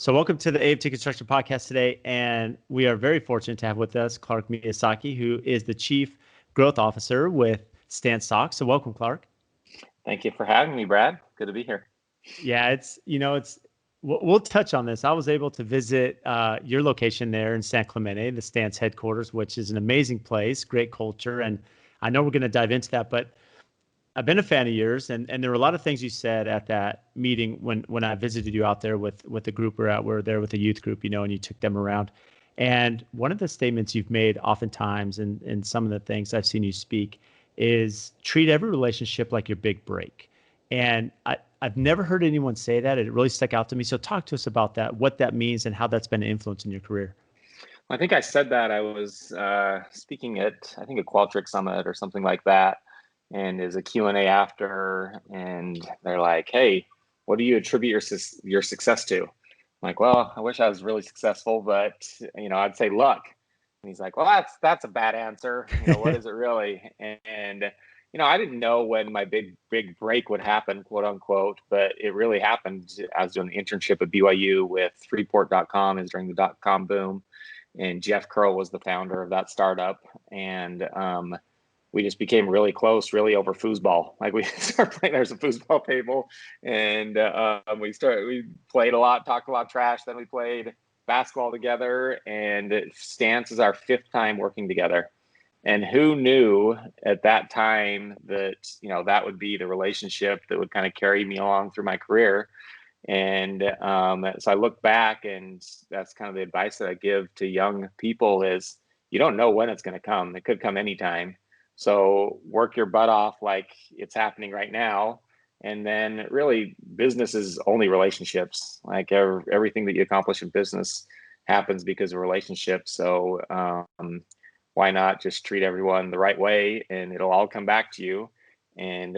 So welcome to the AFT Construction Podcast today, and we are very fortunate to have with us Clarke Miyasaki, who is the Chief Growth Officer with Stance Stock. So welcome, Clarke. Thank you for having me, Brad. Good to be here. Yeah, we'll touch on this. I was able to visit your location there in San Clemente, the Stance headquarters, which is an amazing place, great culture, and I know we're going to dive into that, but I've been a fan of yours, and there were a lot of things you said at that meeting when I visited you out there with the group we're there with the youth group, and you took them around. And one of the statements you've made oftentimes, and some of the things I've seen you speak, is treat every relationship like your big break. And I've never heard anyone say that. It really stuck out to me. So talk to us about that, what that means, and how that's been an influence in your career. I think I said that. I was speaking at, I think, a Qualtrics Summit or something like that. And there's a Q&A after, and they're like, hey, what do you attribute your success to? I'm like, well, I wish I was really successful, but, I'd say luck. And he's like, well, that's a bad answer. What is it really? And I didn't know when my big break would happen, quote unquote, but it really happened. I was doing an internship at BYU with Freeport.com. It was during the .com boom. And Jeff Curl was the founder of that startup. And we just became really close, really over foosball. Like we started playing, there's a foosball table, and we played a lot, talked a lot of trash. Then we played basketball together, and Stance is our 5th time working together. And who knew at that time that, that would be the relationship that would kind of carry me along through my career. And so I look back, and that's kind of the advice that I give to young people is you don't know when it's going to come. It could come anytime. So work your butt off like it's happening right now. And then really business is only relationships. Like everything that you accomplish in business happens because of relationships. So why not just treat everyone the right way, and it'll all come back to you. And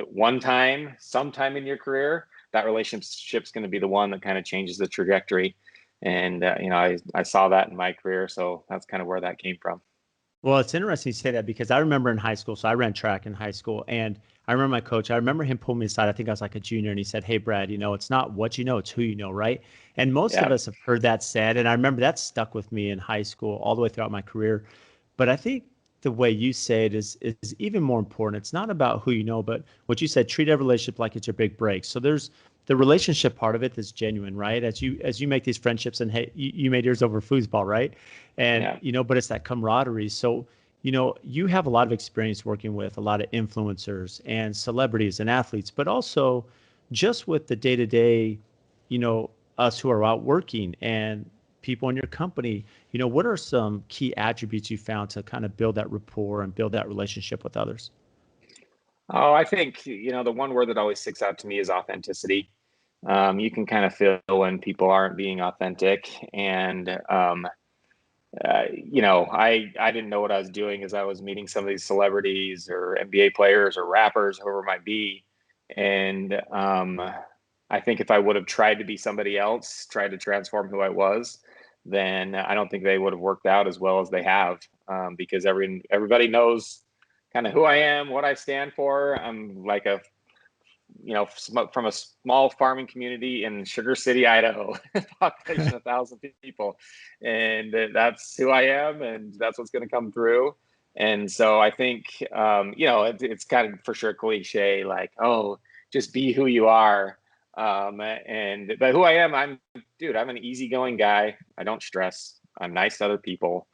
sometime in your career, that relationship's going to be the one that kind of changes the trajectory. And, I saw that in my career. So that's kind of where that came from. Well, it's interesting you say that because I remember in high school, so I ran track in high school, and I remember my coach, I remember him pull me aside. I think I was like a junior, and he said, hey, Brad, it's not what you know, it's who you know, right? And most of us have heard that said, and I remember that stuck with me in high school all the way throughout my career. But I think the way you say it is even more important. It's not about who you know, but what you said, treat every relationship like it's your big break. So there's the relationship part of it that's genuine, right? As you make these friendships, and hey, you made yours over foosball, right? And but it's that camaraderie. So you have a lot of experience working with a lot of influencers and celebrities and athletes, but also just with the day-to-day, us who are out working and people in your company. What are some key attributes you found to kind of build that rapport and build that relationship with others? Oh, I think, the one word that always sticks out to me is authenticity. You can kind of feel when people aren't being authentic. And, I didn't know what I was doing as I was meeting some of these celebrities or NBA players or rappers, whoever it might be. And I think if I would have tried to be somebody else, tried to transform who I was, then I don't think they would have worked out as well as they have, because everybody knows kind of who I am, what I stand for. I'm like from a small farming community in Sugar City, Idaho, population 1,000 people. And that's who I am, and that's what's going to come through. And so I think, it's kind of for sure cliche, like, oh, just be who you are. But who I am, I'm an easygoing guy. I don't stress. I'm nice to other people.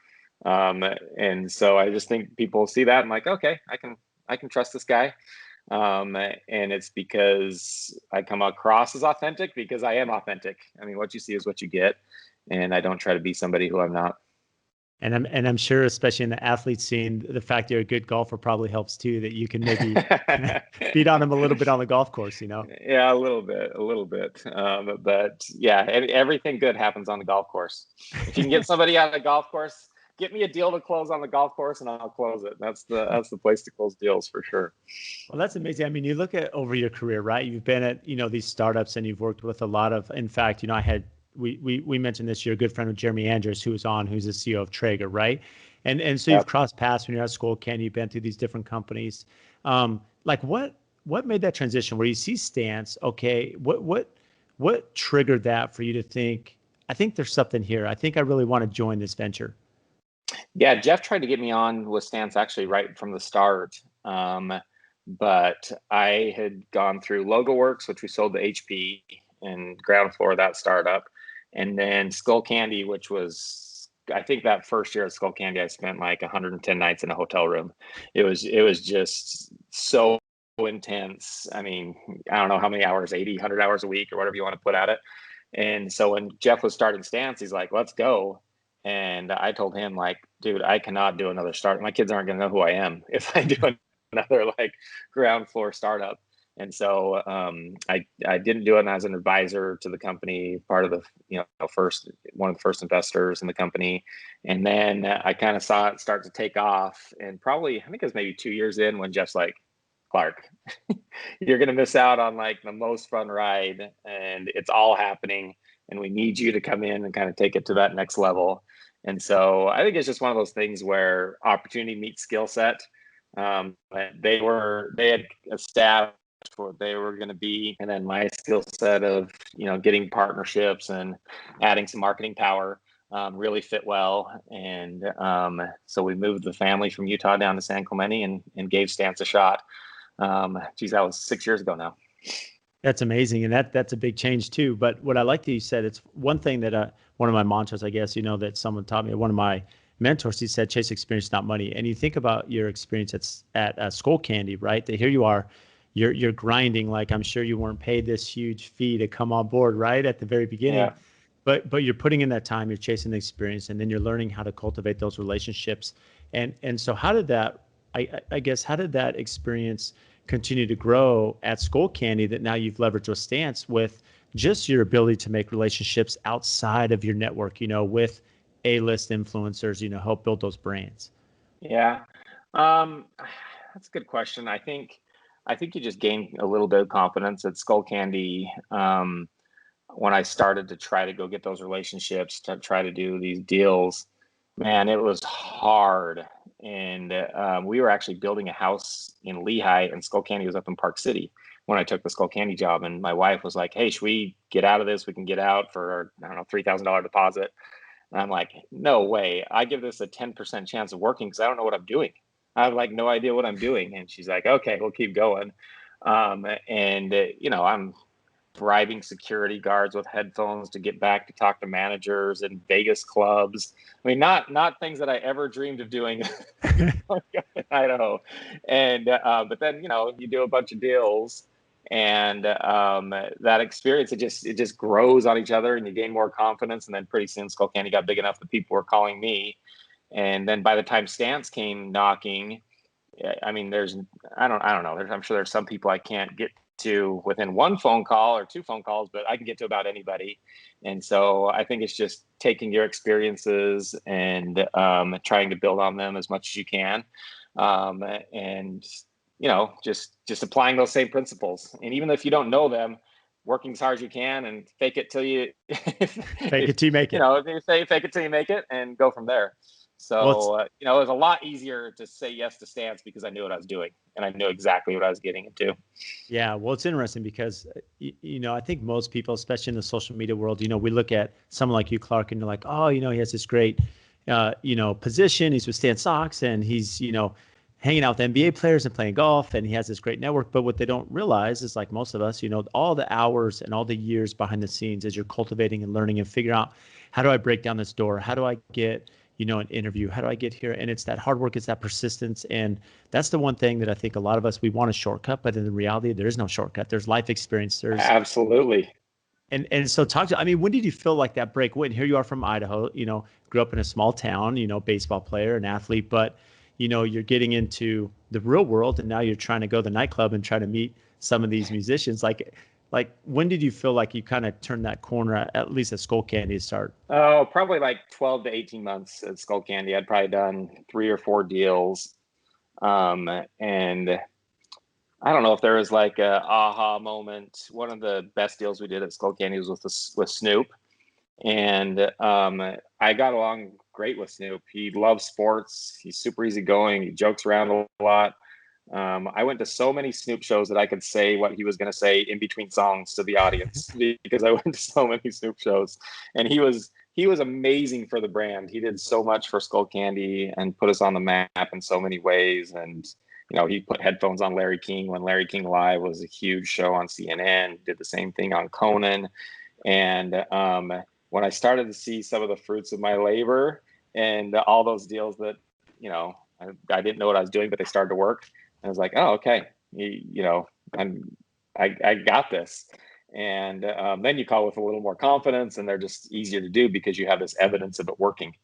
And so I just think people see that. I'm like, okay, I can trust this guy. And it's because I come across as authentic because I am authentic. I mean, what you see is what you get. And I don't try to be somebody who I'm not. And I'm sure, especially in the athlete scene, the fact you're a good golfer probably helps too, that you can maybe beat on them a little bit on the golf course, Yeah, a little bit. But yeah, everything good happens on the golf course. If you can get somebody on the golf course, get me a deal to close on the golf course and I'll close it. That's the place to close deals for sure. Well, that's amazing. I mean, you look at over your career, right? You've been at, these startups, and you've worked with a lot of, in fact, we mentioned this, you're a good friend with Jeremy Andrews, who's the CEO of Traeger, right? And so you've crossed paths when you're at school, Ken, you've been through these different companies. Like what made that transition where you see Stance? Okay, what triggered that for you to think, I think there's something here. I think I really want to join this venture. Yeah, Jeff tried to get me on with Stance actually right from the start. But I had gone through LogoWorks, which we sold to HP, and ground floor of that startup. And then Skull Candy, which was, I think that first year at Skull Candy, I spent like 110 nights in a hotel room. It was just so intense. I mean, I don't know how many hours, 80, 100 hours a week or whatever you want to put at it. And so when Jeff was starting Stance, he's like, let's go. And I told him, like, dude, I cannot do another start. My kids aren't going to know who I am if I do another like ground floor startup. And so I didn't do it as an advisor to the company, part of the, one of the first investors in the company. And then I kind of saw it start to take off. And probably, I think it was maybe 2 years in when Jeff's like, Clarke, you're going to miss out on like the most fun ride, and it's all happening. And we need you to come in and kind of take it to that next level. And so I think it's just one of those things where opportunity meets skill set. They had established what they were going to be, and then my skill set of getting partnerships and adding some marketing power really fit well. And so we moved the family from Utah down to San Clemente and gave Stance a shot. Geez, that was 6 years ago now. That's amazing. And that's a big change too. But what I like that you said, it's one thing that one of my mantras, I guess, that someone taught me, one of my mentors, he said, chase experience, not money. And you think about your experience at Skull Candy, right? That here you are, you're grinding. Like, I'm sure you weren't paid this huge fee to come on board, right? At the very beginning. Yeah. But you're putting in that time, you're chasing the experience, and then you're learning how to cultivate those relationships. And so how did that, I guess, how did that experience continue to grow at Skull Candy that now you've leveraged with Stance with just your ability to make relationships outside of your network, with A-list influencers, help build those brands? Yeah. That's a good question. I think you just gain a little bit of confidence at Skull Candy. When I started to try to go get those relationships, to try to do these deals, man, it was hard. And we were actually building a house in Lehigh, and Skull Candy was up in Park City when I took the Skull Candy job. And my wife was like, hey, should we get out of this? We can get out for, I don't know, $3,000 deposit. And I'm like, no way. I give this a 10% chance of working because I don't know what I'm doing. I have like no idea what I'm doing. And she's like, okay, we'll keep going. I'm bribing security guards with headphones to get back to talk to managers in Vegas clubs. I mean, not things that I ever dreamed of doing in Idaho. And but then you do a bunch of deals, and that experience it just grows on each other, and you gain more confidence. And then pretty soon, Skull Candy got big enough that people were calling me. And then by the time Stance came knocking, I mean, I don't know. I'm sure there's some people I can't get to within one phone call or two phone calls, but I can get to about anybody. And so I think it's just taking your experiences and trying to build on them as much as you can. And just applying those same principles. And even if you don't know them, working as hard as you can and fake it till you fake it till you make it. They say fake it till you make it and go from there. So, it was a lot easier to say yes to Stance because I knew what I was doing and I knew exactly what I was getting into. Yeah, well, it's interesting because, I think most people, especially in the social media world, we look at someone like you, Clarke, and you're like, oh, he has this great, position. He's with Stan Sox and he's, hanging out with NBA players and playing golf, and he has this great network. But what they don't realize is, like most of us, all the hours and all the years behind the scenes as you're cultivating and learning and figuring out, how do I break down this door? How do I get an interview? How do I get here? And it's that hard work, it's that persistence. And that's the one thing that I think a lot of us, we want a shortcut, but in reality, there is no shortcut. There's life experience. There's absolutely. And so when did you feel like that break? When here you are from Idaho, grew up in a small town, baseball player, an athlete, but you're getting into the real world and now you're trying to go to the nightclub and try to meet some of these musicians. Like when did you feel like you kind of turned that corner, at least at Skull Candy to start? Oh, probably like 12 to 18 months at Skull Candy. I'd probably done 3 or 4 deals. And I don't know if there was like a aha moment. One of the best deals we did at Skull Candy was with Snoop. And I got along great with Snoop. He loves sports. He's super easygoing. He jokes around a lot. I went to so many Snoop shows that I could say what he was going to say in between songs to the audience because I went to so many Snoop shows, and he was amazing for the brand. He did so much for Skull Candy and put us on the map in so many ways. And he put headphones on Larry King when Larry King Live was a huge show on CNN. Did the same thing on Conan, and when I started to see some of the fruits of my labor and all those deals that I didn't know what I was doing, but they started to work. I was like, oh, okay, I got this. And then you call with a little more confidence, and they're just easier to do because you have this evidence of it working.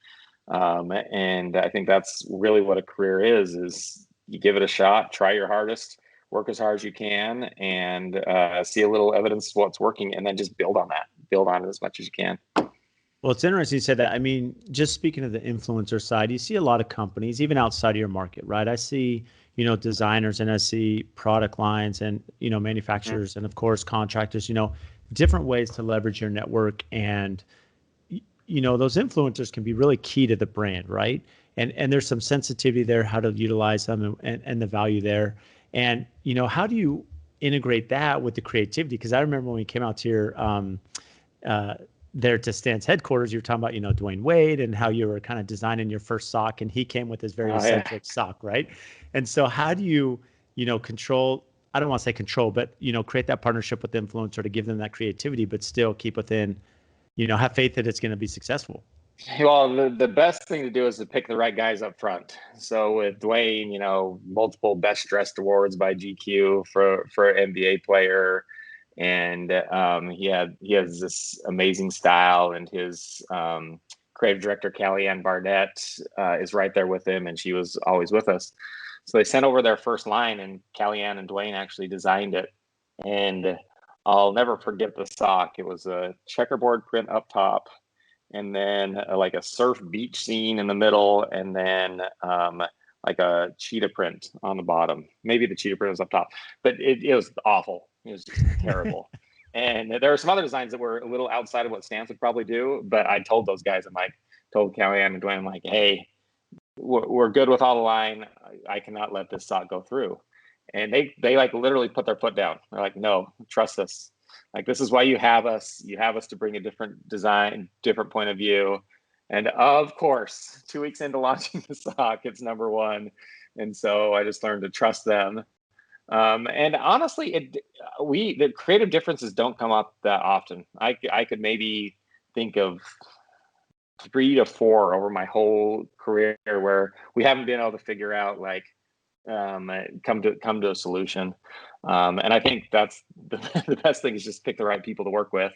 And I think that's really what a career is you give it a shot, try your hardest, work as hard as you can, and see a little evidence of what's working, and then just build on it as much as you can. Well, it's interesting you said that. I mean, just speaking of the influencer side, you see a lot of companies, even outside of your market, right? I see, designers, and I see product lines, and, manufacturers, mm-hmm. and of course, contractors, different ways to leverage your network. And, those influencers can be really key to the brand, right? And there's some sensitivity there, how to utilize them and the value there. And, how do you integrate that with the creativity? Because I remember when we came out to your, there to Stan's headquarters, you were talking about, Dwyane Wade and how you were kind of designing your first sock, and he came with his very eccentric sock, right? And so how do you, control, I don't want to say control, but, create that partnership with the influencer to give them that creativity, but still keep within, have faith that it's going to be successful? Well, the best thing to do is to pick the right guys up front. So with Dwyane, multiple best dressed awards by GQ for NBA player. And he has this amazing style, and his creative director Kellyanne Barnett is right there with him, and she was always with us. So they sent over their first line, and Kellyanne and Dwyane actually designed it. And I'll never forget the sock. It was a checkerboard print up top, and then like a surf beach scene in the middle, and then like a cheetah print on the bottom. Maybe the cheetah print was up top, but it was awful. It was just terrible. And there were some other designs that were a little outside of what Stance would probably do, but I told those guys, told Kellyanne and Dwyane, I'm like, hey, we're good with all the line. I cannot let this sock go through. And they like literally put their foot down. They're like, no, trust us. Like, this is why you have us. You have us to bring a different design, different point of view. And of course, 2 weeks into launching the sock, it's number one. And so I just learned to trust them. And honestly, the creative differences don't come up that often. I could maybe think of 3 to 4 over my whole career where we haven't been able to figure out come to a solution. And I think that's the best thing is just pick the right people to work with,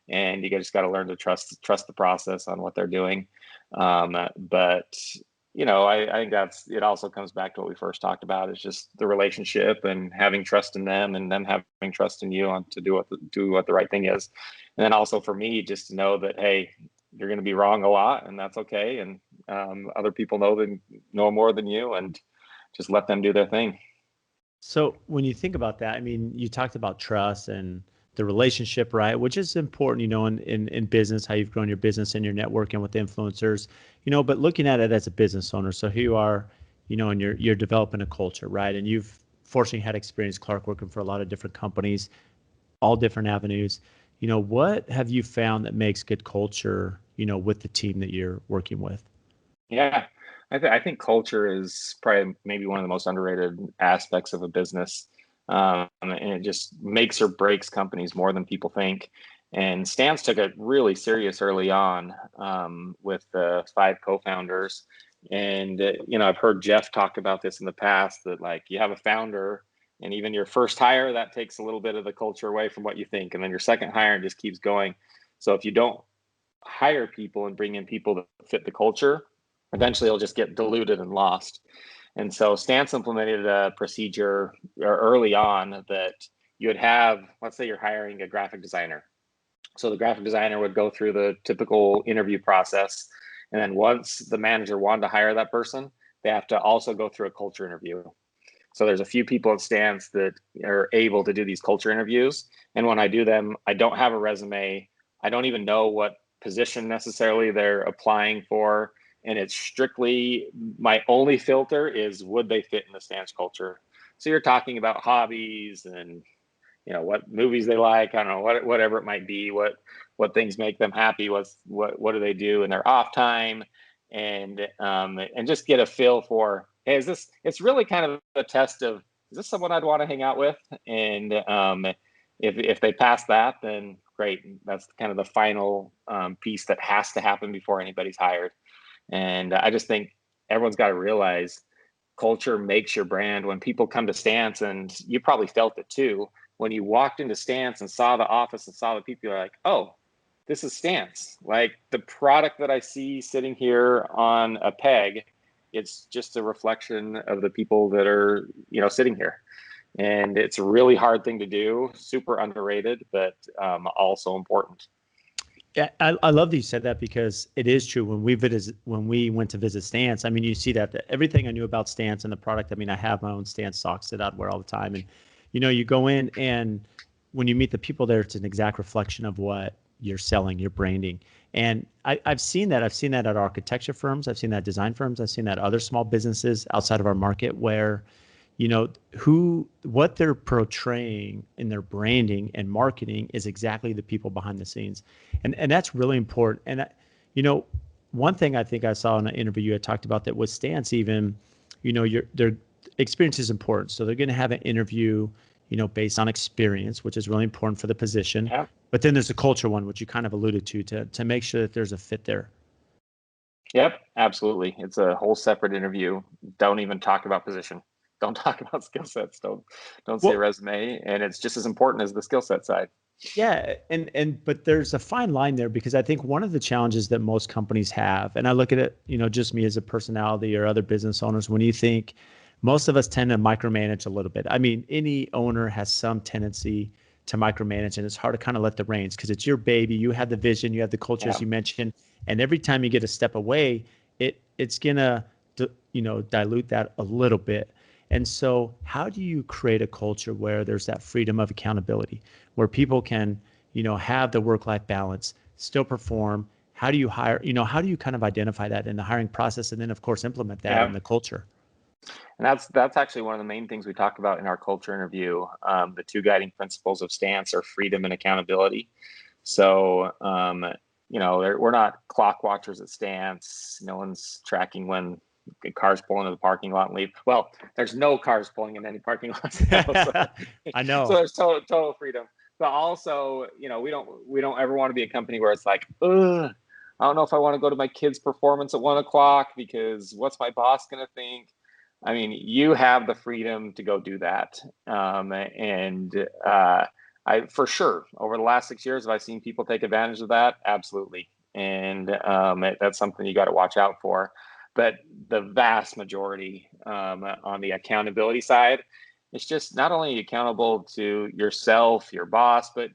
and you just got to learn to trust the process on what they're doing. But I think it also comes back to what we first talked about, is just the relationship and having trust in them, and them having trust in you to do what the right thing is. And then also for me, just to know that, hey, you're going to be wrong a lot, and that's okay. And other people know more than you, and just let them do their thing. So when you think about that, I mean, you talked about trust and the relationship, right? Which is important, in business, how you've grown your business and your networking with influencers, but looking at it as a business owner. So here you are, and you're developing a culture, right? And you've fortunately had experience, Clarke, working for a lot of different companies, all different avenues. What have you found that makes good culture, with the team that you're working with? Yeah, I think culture is probably maybe one of the most underrated aspects of a business. And it just makes or breaks companies more than people think. And Stance took it really serious early on with the 5 co-founders. And, I've heard Jeff talk about this in the past, that like you have a founder, and even your first hire, that takes a little bit of the culture away from what you think. And then your second hire just keeps going. So if you don't hire people and bring in people that fit the culture, eventually it'll just get diluted and lost. And so Stance implemented a procedure early on that you would have, let's say you're hiring a graphic designer. So the graphic designer would go through the typical interview process. And then once the manager wanted to hire that person, they have to also go through a culture interview. So there's a few people at Stance that are able to do these culture interviews. And when I do them, I don't have a resume. I don't even know what position necessarily they're applying for. And it's strictly, my only filter is, would they fit in the Stance culture? So you're talking about hobbies and, what movies they like. I don't know, whatever it might be, what things make them happy. What do they do in their off time? And just get a feel for, hey, it's really kind of a test of, is this someone I'd want to hang out with? And if they pass that, then great. That's kind of the final piece that has to happen before anybody's hired. And I just think everyone's got to realize culture makes your brand. When people come to Stance, and you probably felt it too, when you walked into Stance and saw the office and saw the people, you're like, oh, this is Stance. Like, the product that I see sitting here on a peg, it's just a reflection of the people that are, sitting here. And it's a really hard thing to do, super underrated, but also important. Yeah, I love that you said that, because it is true. When we went to visit Stance, I mean, you see that everything I knew about Stance and the product. I mean, I have my own Stance socks that I'd wear all the time, and you go in, and when you meet the people there, it's an exact reflection of what you're selling, your branding. And I've seen that. I've seen that at architecture firms. I've seen that at design firms. I've seen that at other small businesses outside of our market, where what they're portraying in their branding and marketing is exactly the people behind the scenes. And that's really important. And, one thing I think I saw in an interview you had talked about that with Stance, even, their experience is important. So they're going to have an interview, based on experience, which is really important for the position. Yeah. But then there's a culture one, which you kind of alluded to make sure that there's a fit there. Yep, absolutely. It's a whole separate interview. Don't even talk about position. Don't talk about skill sets. Don't see a resume, and it's just as important as the skill set side. Yeah, but there's a fine line there, because I think one of the challenges that most companies have, and I look at it, just me as a personality or other business owners, when you think most of us tend to micromanage a little bit. I mean, any owner has some tendency to micromanage, and it's hard to kind of let the reins, because it's your baby. You have the vision, you have the culture, as you mentioned, and every time you get a step away, it's gonna dilute that a little bit. And so how do you create a culture where there's that freedom of accountability, where people can, have the work-life balance, still perform? How do you hire, how do you kind of identify that in the hiring process, and then of course implement that in the culture? And that's actually one of the main things we talk about in our culture interview. The two guiding principles of Stance are freedom and accountability. So, we're not clock watchers at Stance. No one's tracking when cars pull into the parking lot and leave. Well, there's no cars pulling in any parking lots now, so, I know. So there's total freedom. But also, we don't ever want to be a company where it's like, ugh, I don't know if I want to go to my kid's performance at 1:00 because what's my boss going to think? I mean, you have the freedom to go do that. I, for sure, over the last 6 years, have I seen people take advantage of that? Absolutely. And that's something you got to watch out for. But the vast majority on the accountability side, it's just not only accountable to yourself, your boss, but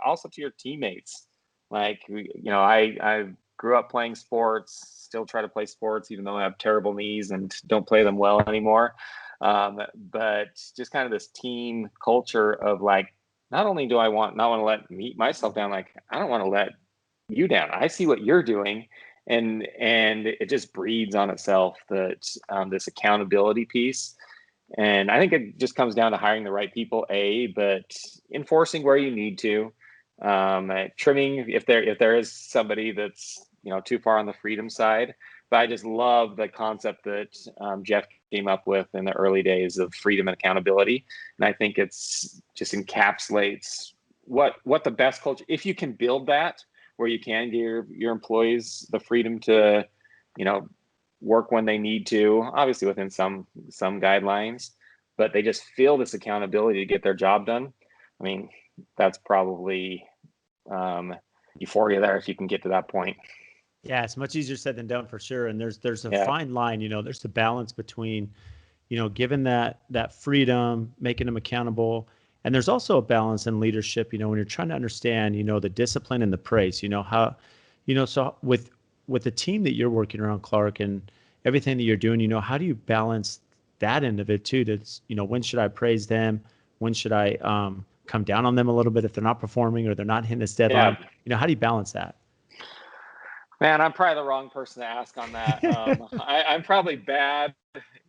also to your teammates. Like, I grew up playing sports, still try to play sports, even though I have terrible knees and don't play them well anymore. But just kind of this team culture of like, not only do I not want to let myself down, like, I don't want to let you down. I see what you're doing. And it just breeds on itself that this accountability piece. And I think it just comes down to hiring the right people, but enforcing where you need to, trimming if there is somebody that's too far on the freedom side. But I just love the concept that Jeff came up with in the early days of freedom and accountability. And I think it's just encapsulates what the best culture, if you can build that, where you can give your employees the freedom to, work when they need to, obviously within some guidelines, but they just feel this accountability to get their job done. I mean, that's probably euphoria there if you can get to that point. Yeah, it's much easier said than done, for sure. And there's a fine line, there's the balance between, giving that freedom, making them accountable. And there's also a balance in leadership, when you're trying to understand, the discipline and the praise, how, so with the team that you're working around, Clarke, and everything that you're doing, how do you balance that end of it too? That's, when should I praise them? When should I come down on them a little bit if they're not performing or they're not hitting this deadline? How do you balance that? Man, I'm probably the wrong person to ask on that. I'm probably bad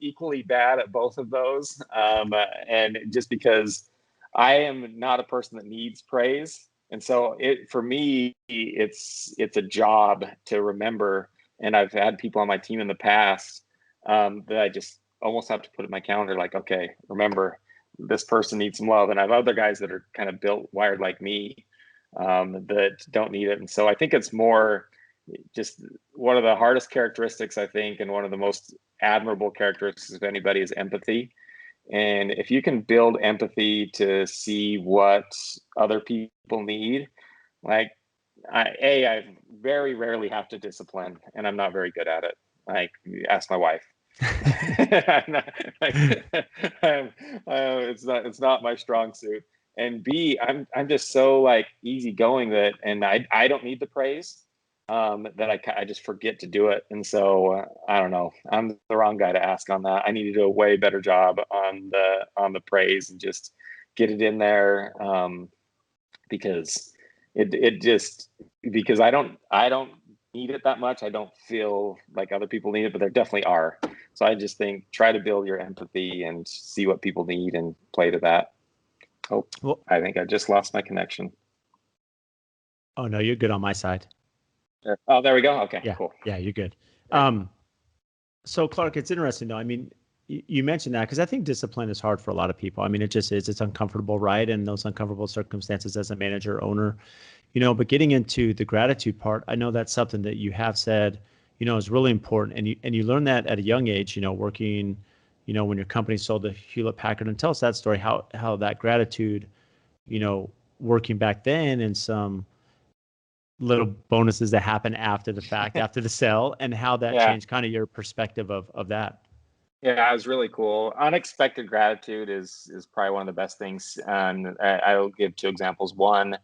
equally bad at both of those. And just because I am not a person that needs praise. And so for me, it's a job to remember. And I've had people on my team in the past that I just almost have to put in my calendar, like, okay, remember, this person needs some love. And I have other guys that are kind of wired like me that don't need it. And so I think it's more just one of the hardest characteristics, I think, and one of the most admirable characteristics of anybody is empathy. And if you can build empathy to see what other people need, like I very rarely have to discipline, and I'm not very good at it. Like, ask my wife. It's not my strong suit. And B, I'm just so like easygoing that, and I don't need the praise, that I just forget to do it. And so I don't know. I'm the wrong guy to ask on that. I need to do a way better job on the praise and just get it in there, because because I don't need it that much. I don't feel like other people need it, but there definitely are. So I just think try to build your empathy and see what people need and play to that. Oh, well, I think I just lost my connection. Oh no, you're good on my side. Oh, there we go. Okay, yeah, cool. Yeah, you're good. So Clarke, it's interesting though. I mean, you mentioned that because I think discipline is hard for a lot of people. I mean, it just is. It's uncomfortable, right? And those uncomfortable circumstances as a manager, owner, but getting into the gratitude part, I know that's something that you have said, is really important. And you learn that at a young age, working, when your company sold to Hewlett Packard. And tell us that story, how that gratitude, working back then, and some little bonuses that happen after the fact, after the sale, and how that changed kind of your perspective of that. Yeah, it was really cool. Unexpected gratitude is probably one of the best things. And I'll give two examples. One,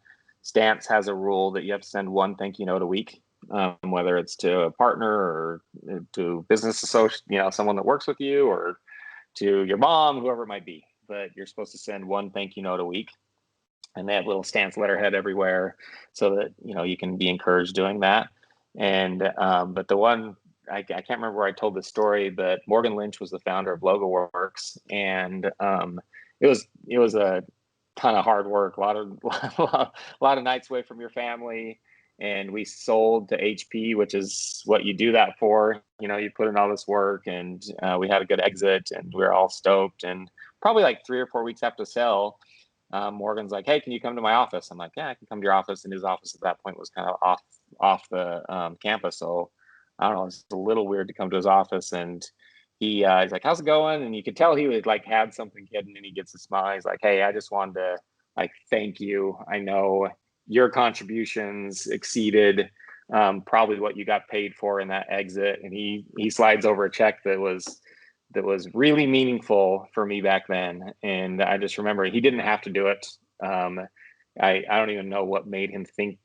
Stance has a rule that you have to send one thank you note a week, whether it's to a partner or to business associate, someone that works with you, or to your mom, whoever it might be. But you're supposed to send one thank you note a week. And they have little Stance letterhead everywhere so that, you can be encouraged doing that. And, but the one, I can't remember where I told this story, but Morgan Lynch was the founder of LogoWorks. And it was a ton of hard work, a lot of nights away from your family. And we sold to HP, which is what you do that for. You put in all this work, and we had a good exit, and we were all stoked. And probably like 3 or 4 weeks after sale, Morgan's like, "Hey, can you come to my office?" I'm like, "Yeah, I can come to your office." And his office at that point was kind of off the campus, so I don't know, it's a little weird to come to his office. And he's like, "How's it going?" And you could tell he was like had something hidden, and he gets a smile. He's like, "Hey, I just wanted to like thank you. I know your contributions exceeded probably what you got paid for in that exit." And he slides over a check that was really meaningful for me back then. And I just remember he didn't have to do it. I don't even know what made him think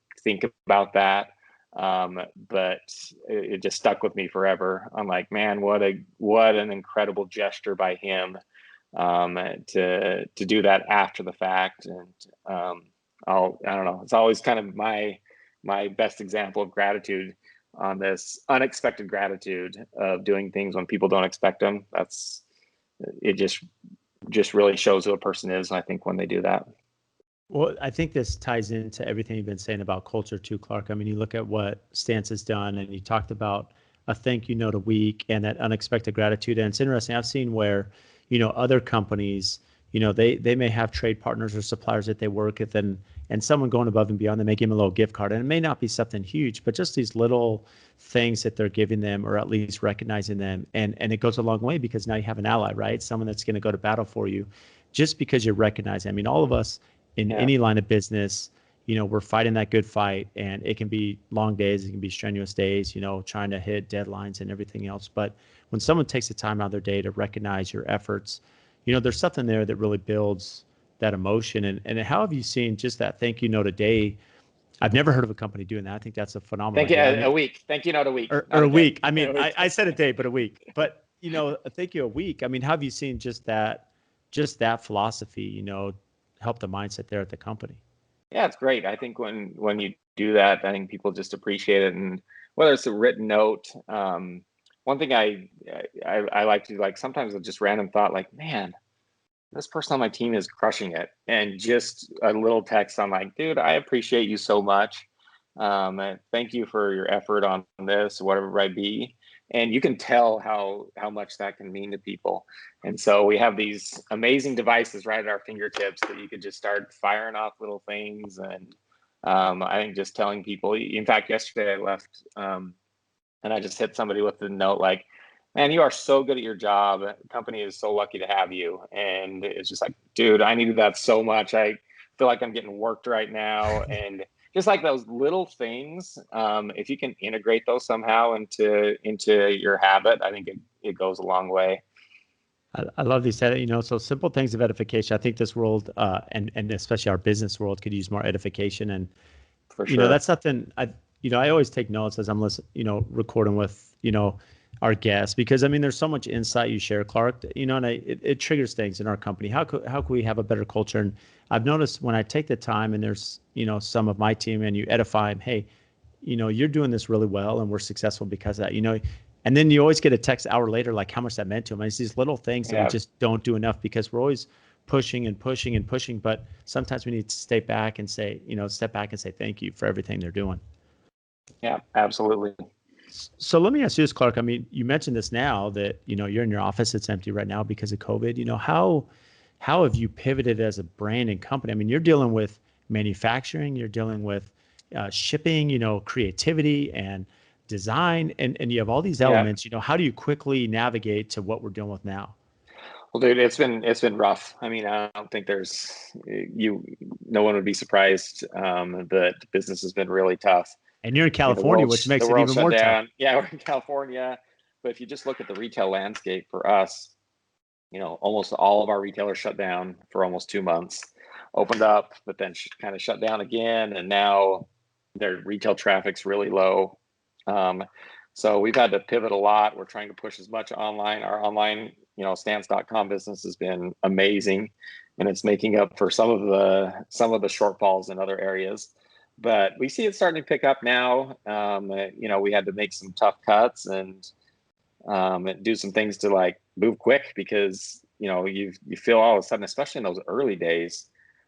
about that. But it just stuck with me forever. I'm like, man, what an incredible gesture by him, to do that after the fact. And I don't know, it's always kind of my best example of gratitude, on this unexpected gratitude of doing things when people don't expect them. It just really shows who a person is, I think, when they do that. Well, I think this ties into everything you've been saying about culture too, Clarke. I mean, you look at what Stance has done, and you talked about a thank you note a week and that unexpected gratitude. And it's interesting. I've seen where, other companies, they may have trade partners or suppliers that they work with, and someone going above and beyond, they may give them a little gift card. And it may not be something huge, but just these little things that they're giving them, or at least recognizing them. And it goes a long way, because now you have an ally, right? Someone that's going to go to battle for you just because you're recognizing. I mean, all of us in any line of business, we're fighting that good fight, and it can be long days, it can be strenuous days, trying to hit deadlines and everything else. But when someone takes the time out of their day to recognize your efforts, there's something there that really builds that emotion. And how have you seen just that thank you note a day? I've never heard of a company doing that. I think that's a phenomenal idea. I mean, a week. Thank you note a week. Or a week. I mean, I said a day, but a week. But, thank you a week. I mean, how have you seen just that philosophy, help the mindset there at the company? Yeah, it's great. I think when you do that, I think people just appreciate it. And whether it's a written note, one thing I like to do, like sometimes a just random thought, like, man, this person on my team is crushing it. And just a little text, I'm like, dude, I appreciate you so much. And thank you for your effort on this, whatever it might be. And you can tell how much that can mean to people. And so we have these amazing devices right at our fingertips that you could just start firing off little things. And I think just telling people, in fact, yesterday I left and I just hit somebody with a note like, man, you are so good at your job. The company is so lucky to have you. And it's just like, dude, I needed that so much. I feel like I'm getting worked right now. And just like those little things, if you can integrate those somehow into your habit, I think it goes a long way. I love these, so simple things of edification. I think this world, and especially our business world, could use more edification. And, For sure. that's something I always take notes as I'm listening, recording with, our guests, because I mean, there's so much insight you share, Clarke, and it triggers things in our company. How could we have a better culture? And I've noticed when I take the time and there's, some of my team and you edify them, hey, you're doing this really well and we're successful because of that, and then you always get a text an hour later, like how much that meant to them. And it's these little things that we just don't do enough because we're always pushing and pushing and pushing. But sometimes we need to step back and say thank you for everything they're doing. Yeah, absolutely. So let me ask you this, Clarke. I mean, you mentioned this now that, you're in your office, it's empty right now because of COVID. How have you pivoted as a brand and company? I mean, you're dealing with manufacturing, you're dealing with shipping, creativity and design, and you have all these elements. How do you quickly navigate to what we're dealing with now? Well, dude, it's been rough. I mean, I don't think no one would be surprised that business has been really tough. And you're in California, which makes it even more tough. Yeah, we're in California. But if you just look at the retail landscape for us, almost all of our retailers shut down for almost 2 months, opened up, but then kind of shut down again. And now their retail traffic's really low. So we've had to pivot a lot. We're trying to push as much online. Our online, stance.com business has been amazing, and it's making up for some of the shortfalls in other areas. But we see it starting to pick up now. We had to make some tough cuts and do some things to like move quick because you feel all of a sudden, especially in those early days,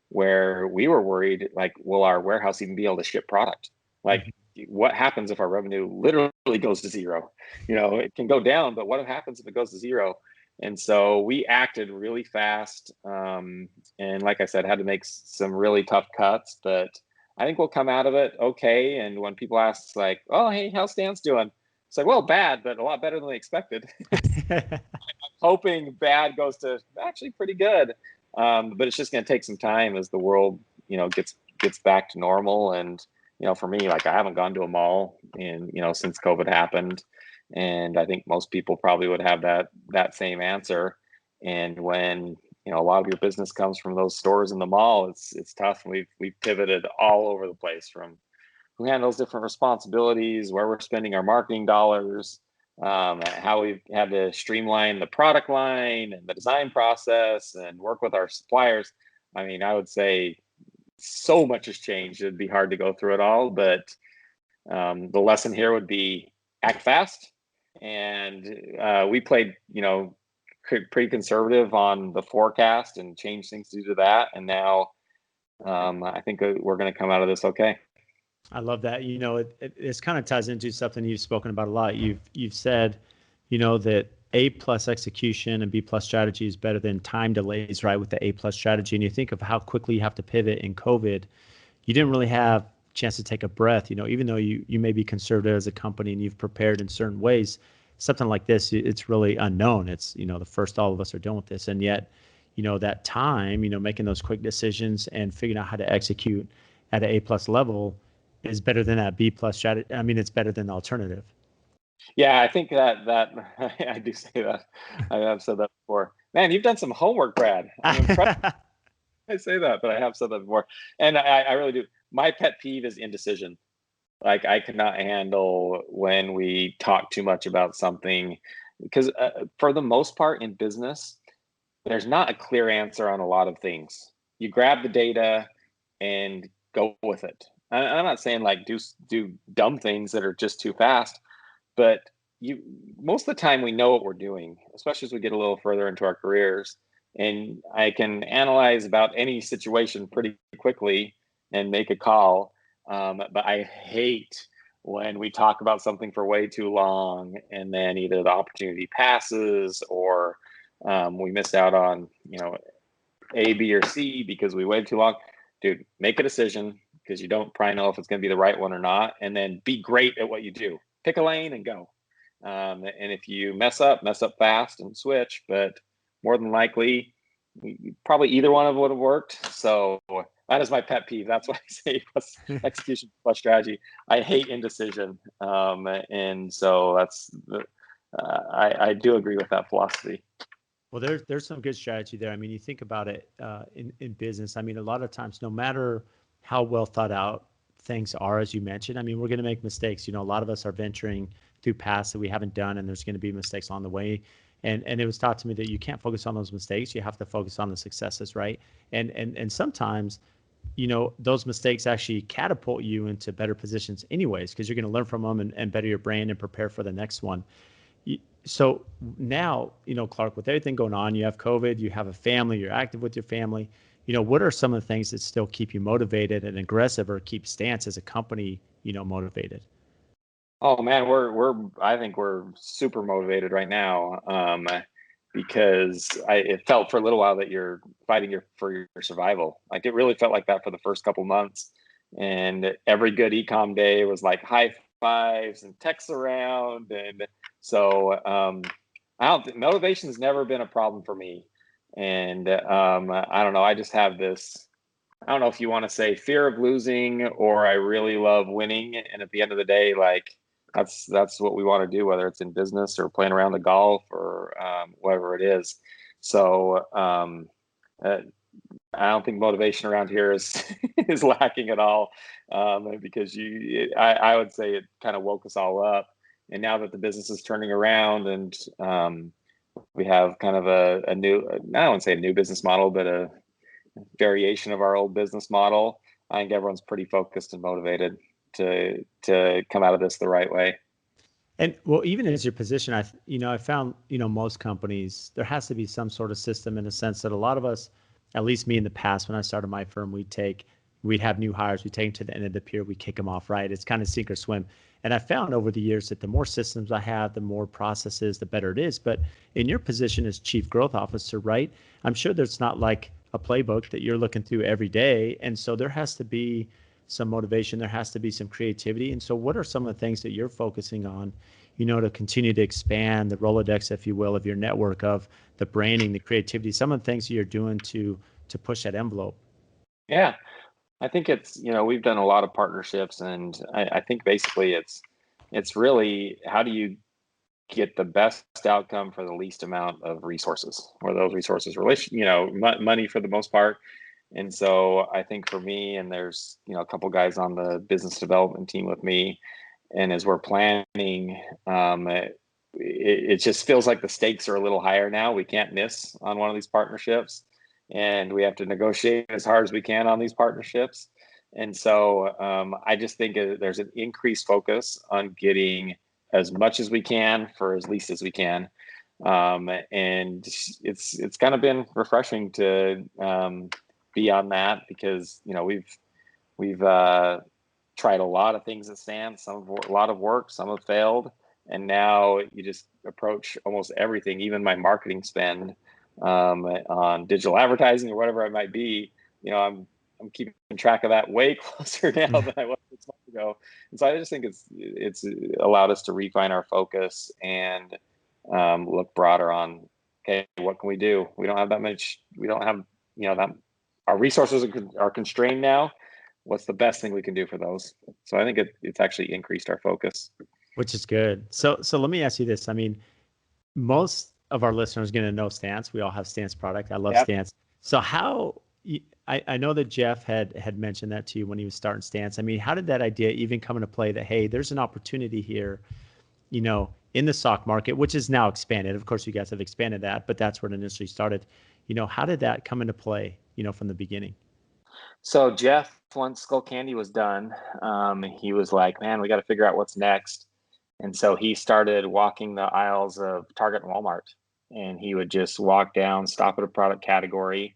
where we were worried, like, will our warehouse even be able to ship product? Like, what happens if our revenue literally goes to zero? It can go down, but what happens if it goes to zero? And so we acted really fast, and like I said, had to make some really tough cuts, but I think we'll come out of it okay. And when people ask, like, oh, hey, how's Stan's doing? It's like, well, bad, but a lot better than they expected. I'm hoping bad goes to actually pretty good. But it's just going to take some time as the world, gets back to normal. And, for me, like, I haven't gone to a mall since COVID happened. And I think most people probably would have that same answer. And when, a lot of your business comes from those stores in the mall, it's tough. And we've pivoted all over the place from who handles different responsibilities, where we're spending our marketing dollars, how we've had to streamline the product line and the design process and work with our suppliers. I mean, I would say so much has changed. It'd be hard to go through it all, but the lesson here would be act fast. And we played, pretty conservative on the forecast and changed things due to that. And now I think we're going to come out of this okay. I love that. This kind of ties into something you've spoken about a lot. You've said, that A+ execution and B+ strategy is better than time delays, right? With the A+ strategy, and you think of how quickly you have to pivot in COVID. You didn't really have a chance to take a breath. Even though you may be conservative as a company and you've prepared in certain ways, something like this, it's really unknown. It's the first all of us are dealing with this, and yet, that time, making those quick decisions and figuring out how to execute at an A+ level is better than that B+ strategy. I mean, it's better than the alternative. Yeah, I think that I do say that. I have said that before. Man, you've done some homework, Brad. I'm impressed. I say that, but I have said that before. And I really do. My pet peeve is indecision. Like, I cannot handle when we talk too much about something because for the most part in business, there's not a clear answer on a lot of things. You grab the data and go with it. I'm not saying like do dumb things that are just too fast, but you most of the time we know what we're doing, especially as we get a little further into our careers. And I can analyze about any situation pretty quickly and make a call. But I hate when we talk about something for way too long and then either the opportunity passes or we miss out on, A, B, or C because we waited too long. Dude, make a decision because you don't probably know if it's going to be the right one or not. And then be great at what you do. Pick a lane and go. And if you mess up fast and switch. But more than likely, probably either one of them would have worked. So that is my pet peeve. That's why I say execution plus strategy. I hate indecision. And so that's I do agree with that philosophy. Well, there's some good strategy there. I mean, you think about it in business. I mean, a lot of times, no matter how well thought out things are, as you mentioned, I mean, we're going to make mistakes. A lot of us are venturing through paths that we haven't done, and there's going to be mistakes along the way. And it was taught to me that you can't focus on those mistakes. You have to focus on the successes, right? And sometimes, those mistakes actually catapult you into better positions anyways, because you're going to learn from them and better your brain and prepare for the next one. So now, Clarke, with everything going on, you have COVID, you have a family, you're active with your family. What are some of the things that still keep you motivated and aggressive, or keep Stance as a company, motivated? Oh man, I think we're super motivated right now, because it felt for a little while that you're fighting for your survival. Like it really felt like that for the first couple months, and every good ecom day was like high fives and texts around, and so I don't think motivation has never been a problem for me, and I don't know. I just have this. I don't know if you want to say fear of losing or I really love winning, and at the end of the day, like that's what we want to do, whether it's in business or playing around the golf or whatever it is. So I don't think motivation around here is is lacking at all, because I would say it kind of woke us all up. And now that the business is turning around and we have kind of a new, I don't want to say a new business model, but a variation of our old business model, I think everyone's pretty focused and motivated to come out of this the right way. And well, even as your position, I found, most companies, there has to be some sort of system, in a sense that a lot of us, at least me in the past, when I started my firm, we'd have new hires, we take them to the end of the pier, we kick them off, right? It's kind of sink or swim. And I found over the years that the more systems I have, the more processes, the better it is. But in your position as chief growth officer, right? I'm sure there's not like a playbook that you're looking through every day. And so there has to be some motivation, there has to be some creativity. And so what are some of the things that you're focusing on, to continue to expand the Rolodex, if you will, of your network, of the branding, the creativity, some of the things that you're doing to push that envelope? Yeah, I think it's, we've done a lot of partnerships, and I think basically it's really how do you get the best outcome for the least amount of resources, or those resources money for the most part. And so I think for me, and there's a couple guys on the business development team with me, and as we're planning, it just feels like the stakes are a little higher now. We can't miss on one of these partnerships, and we have to negotiate as hard as we can on these partnerships. And so I just think there's an increased focus on getting as much as we can for as least as we can. And it's kind of been refreshing to be on that, because we've tried a lot of things at Stance, a lot of work, some have failed, and now you just approach almost everything, even my marketing spend on digital advertising or whatever it might be. I'm keeping track of that way closer now than I was 6 months ago. And so I just think it's allowed us to refine our focus and look broader on, okay, what can we do? We don't have that much. We don't have, that our resources are constrained now. What's the best thing we can do for those? So I think it's actually increased our focus. Which is good. So let me ask you this. I mean, most of our listeners are going to know Stance. We all have Stance product. I love Stance. So I know that Jeff had mentioned that to you when he was starting Stance. I mean, how did that idea even come into play that, hey, there's an opportunity here, in the stock market, which is now expanded. Of course, you guys have expanded that, but that's where it initially started. How did that come into play, from the beginning? So Jeff, once Skull Candy was done, he was like, man, we got to figure out what's next. And so he started walking the aisles of Target and Walmart, and he would just walk down, stop at a product category,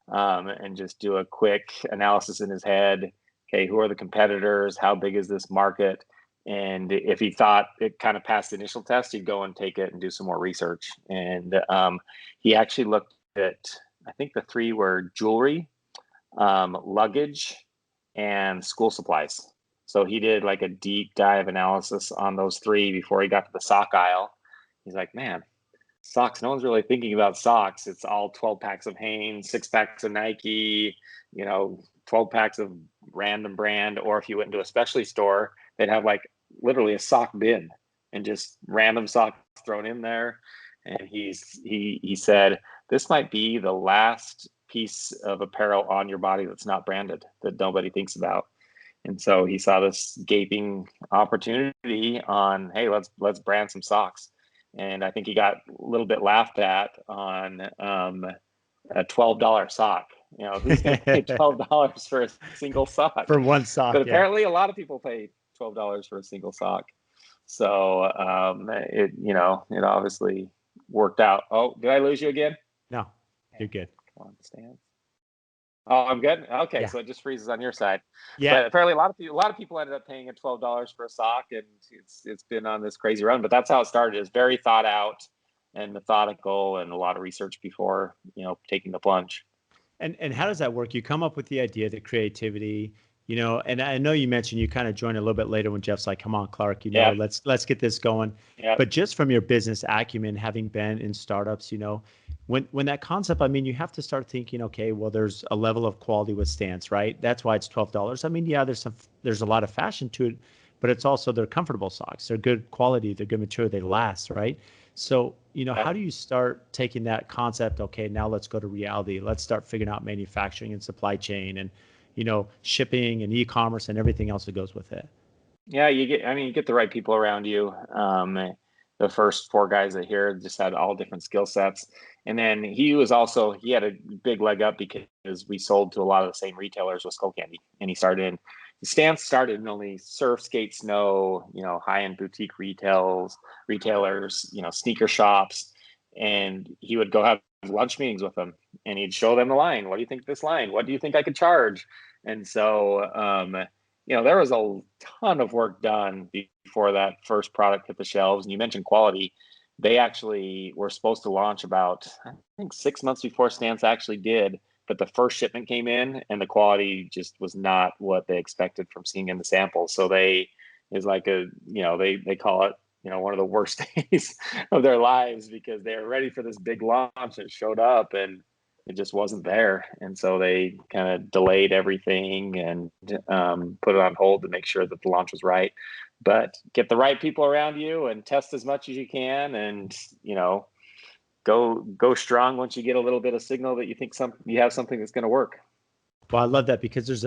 and just do a quick analysis in his head. Okay, who are the competitors? How big is this market? And if he thought it kind of passed the initial test, he'd go and take it and do some more research. And he actually looked at, I think the three were jewelry, luggage, and school supplies. So he did like a deep dive analysis on those three before he got to the sock aisle. He's like, man, socks, no one's really thinking about socks. It's all 12 packs of Hanes, 6 packs of Nike, 12 packs of random brand. Or if you went into a specialty store, they'd have like literally a sock bin and just random socks thrown in there. And he said, this might be the last piece of apparel on your body that's not branded, that nobody thinks about. And so he saw this gaping opportunity on, hey, let's brand some socks. And I think he got a little bit laughed at on a $12 sock. Who's going to pay $12 for a single sock? For one sock, but apparently a lot of people pay $12 for a single sock. So it obviously worked out. Oh, did I lose you again? No, you're good. Come on, Stan. Oh, I'm good. Okay, yeah. So it just freezes on your side. Yeah. But apparently, a lot of people ended up paying $12 for a sock, and it's been on this crazy run. But that's how it started. It's very thought out and methodical, and a lot of research before taking the plunge. And how does that work? You come up with the idea, the creativity, and I know you mentioned you kind of joined a little bit later when Jeff's like, come on, Clarke, let's get this going. Yeah. But just from your business acumen, having been in startups, when that concept, you have to start thinking, okay, well, there's a level of quality with stance, right? That's why it's $12. Yeah, there's a lot of fashion to it, but it's also, they're comfortable socks. They're good quality, they're good material, they last, right? So, how do you start taking that concept? Okay, now let's go to reality. Let's start figuring out manufacturing and supply chain and, shipping and e-commerce and everything else that goes with it. Yeah, you get the right people around you. The first 4 guys that here just had all different skill sets. And then he had a big leg up because we sold to a lot of the same retailers with Skull Candy. And Stance started in only surf, skate, snow, high-end boutique retailers, sneaker shops. And he would go have lunch meetings with them and he'd show them the line. What do you think of this line? What do you think I could charge? And so, there was a ton of work done before that first product hit the shelves. And you mentioned quality. They actually were supposed to launch about, I think, 6 months before Stance actually did. But the first shipment came in and the quality just was not what they expected from seeing in the samples. So they call it, one of the worst days of their lives because they were ready for this big launch. It showed up and it just wasn't there. And so they kind of delayed everything and put it on hold to make sure that the launch was right. But get the right people around you and test as much as you can and, go strong once you get a little bit of signal that you think you have something that's going to work. Well, I love that because there's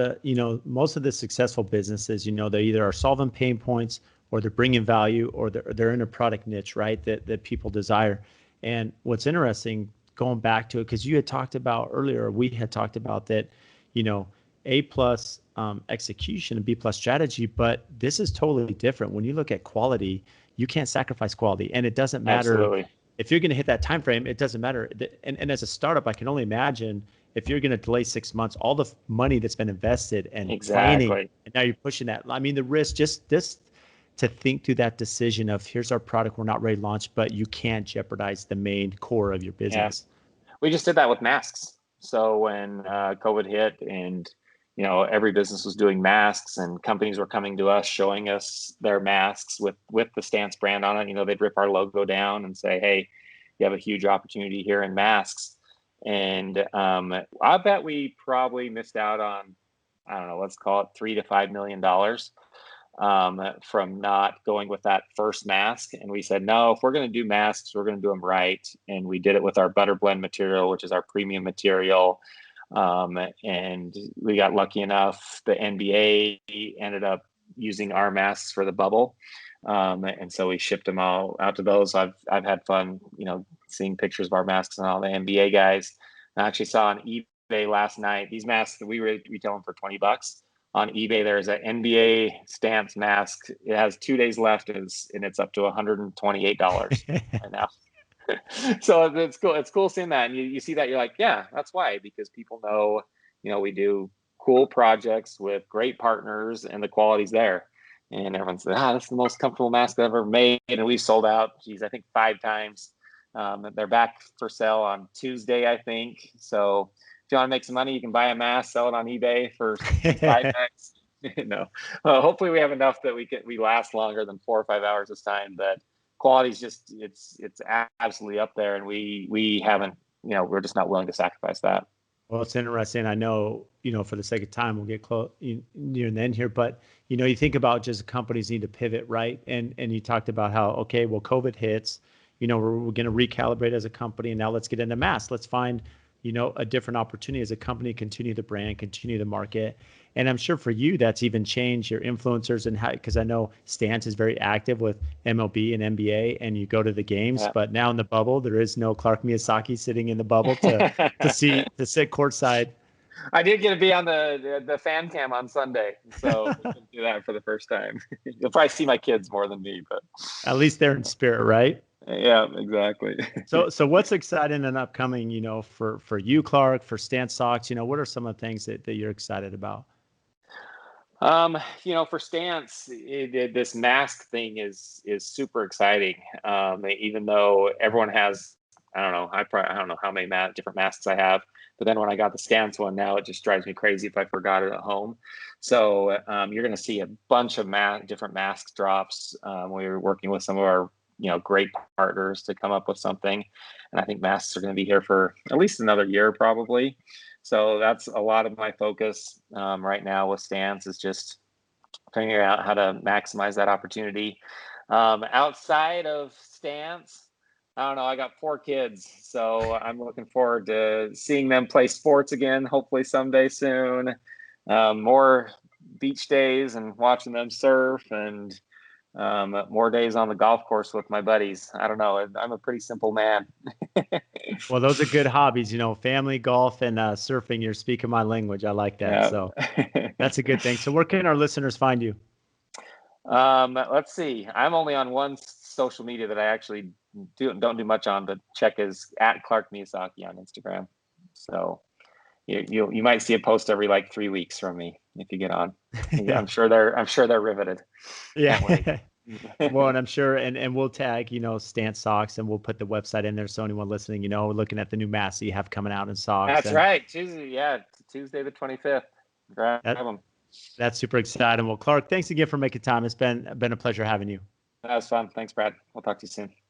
most of the successful businesses, they either are solving pain points or they're bringing value or they're in a product niche, right, that people desire. And what's interesting, going back to it, because you had talked about earlier, we had talked about that, A+ execution and B+ strategy, but this is totally different. When you look at quality, you can't sacrifice quality, and it doesn't matter. Absolutely. If you're going to hit that time frame, it doesn't matter. And as a startup, I can only imagine if you're going to delay 6 months, all the money that's been invested and planning, and now you're pushing that. The risk, just this, to think through that decision of here's our product, we're not ready to launch, but you can't jeopardize the main core of your business. Yeah. We just did that with masks. So when COVID hit and every business was doing masks and companies were coming to us showing us their masks with the Stance brand on it, they'd rip our logo down and say, hey, you have a huge opportunity here in masks. And I bet we probably missed out on, I don't know, let's call it $3 to $5 million from not going with that first mask. And we said, no, if we're going to do masks, we're going to do them right. And we did it with our Butter Blend material, which is our premium material. And we got lucky enough, the NBA ended up using our masks for the bubble. And so we shipped them all out to those. I've had fun, seeing pictures of our masks and all the NBA guys. I actually saw on eBay last night, these masks that we retail them for $20. on eBay. There's an NBA Stance mask. It has 2 days left, and it's up to $128 right now. So it's cool. It's cool seeing that, and you see that, you're like, yeah, that's why, because people know, we do cool projects with great partners, and the quality's there. And everyone's like, that's the most comfortable mask I've ever made, and we've sold out, I think 5 times. They're back for sale on Tuesday, I think. So if you want to make some money, you can buy a mask, sell it on eBay for 5 times. Hopefully we have enough that we last longer than 4 or 5 hours this time. But quality's just it's absolutely up there, and we haven't, we're just not willing to sacrifice that. Well, it's interesting. I know, for the sake of time, we'll get close near the end here, but you think about just companies need to pivot, right? And you talked about how, okay, well, COVID hits, we're going to recalibrate as a company, and now let's get into masks. Let's find, a different opportunity as a company, continue the brand, continue the market. And I'm sure for you, that's even changed your influencers and how, because I know Stance is very active with MLB and NBA, and you go to the games, but now in the bubble, there is no Clarke Miyasaki sitting in the bubble to sit courtside. I did get to be on the fan cam on Sunday, so we can do that for the first time. You'll probably see my kids more than me, but at least they're in spirit, right? Yeah, exactly. So what's exciting and upcoming, for you, Clarke, for Stance Socks? What are some of the things that you're excited about? For Stance, this mask thing is super exciting. Even though everyone has, I don't know, I don't know how many different masks I have, but then when I got the Stance one, now it just drives me crazy if I forgot it at home. So you're going to see a bunch of different mask drops. We were working with some of our great partners to come up with something, and I think masks are going to be here for at least another year, probably. So that's a lot of my focus right now with Stance, is just figuring out how to maximize that opportunity. Outside of Stance, I don't know, I got 4 kids, so I'm looking forward to seeing them play sports again, hopefully someday soon. More beach days and watching them surf, and more days on the golf course with my buddies. I don't know. I'm a pretty simple man. Well, those are good hobbies, family, golf, and surfing. You're speaking my language. I like that. Yeah. So that's a good thing. So where can our listeners find you? Let's see. I'm only on one social media that I actually don't do much on, but check is at Clarke Miyasaki on Instagram. So you might see a post every like 3 weeks from me if you get on. I'm sure they're riveted. Yeah. Well, and I'm sure, and we'll tag, Stance Socks, and we'll put the website in there so anyone listening, looking at the new masks that you have coming out in socks. That's right. Tuesday the 25th. Grab them. That's super exciting. Well, Clarke, thanks again for making time. It's been a pleasure having you. That was fun. Thanks, Brad. We'll talk to you soon.